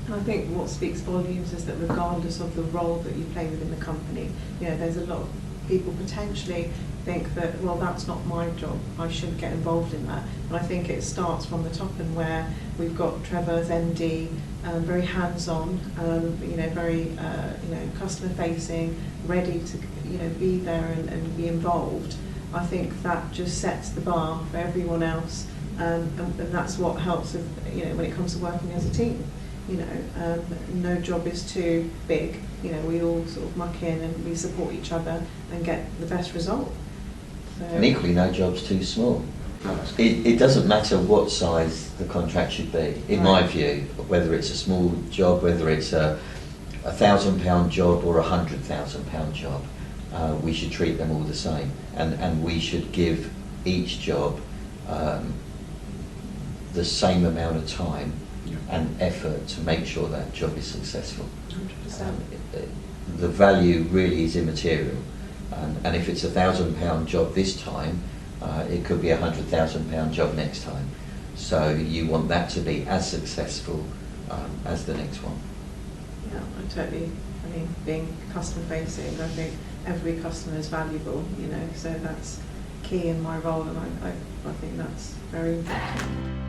And I think what speaks volumes is that regardless of the role that you play within the company, there's a lot of people potentially think that, well, that's not my job, I shouldn't get involved in that. But I think it starts from the top, and where we've got Trevor as MD, very hands-on, very customer-facing, ready to be there and be involved. I think that just sets the bar for everyone else, and that's what helps with, when it comes to working as a team. No job is too big. We all sort of muck in and we support each other and get the best result. So, and equally, no job's too small. It doesn't matter what size the contract should be, in my view, whether it's a small job, whether it's a £1,000 job or a £100,000 job. We should treat them all the same, and we should give each job the same amount of time and effort to make sure that job is successful. 100%. The value really is immaterial, and if it's a £1,000 job this time, it could be a £100,000 job next time. So you want that to be as successful as the next one. Yeah, being customer facing, I think every customer is valuable, so that's key in my role, and I think that's very important.